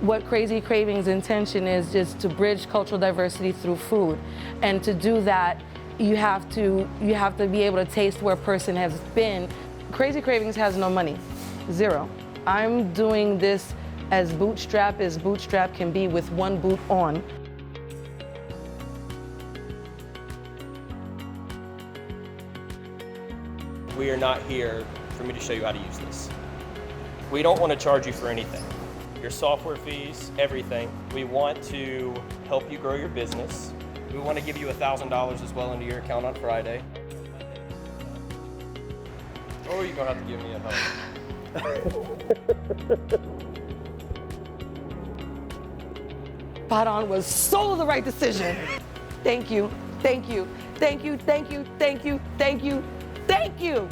what Crazy Cravings' intention is just to bridge cultural diversity through food. And to do that, you have to be able to taste where a person has been. Crazy Cravings has no money, zero. I'm doing this as bootstrap can be with one boot on. We are not here for me to show you how to use this. We don't want to charge you for anything. Your software fees, everything. We want to help you grow your business. We want to give you $1,000 as well into your account on Friday. Or you're gonna have to give me a hug. SpotOn was so the right decision. Thank you, thank you, thank you, thank you, thank you, thank you, thank you.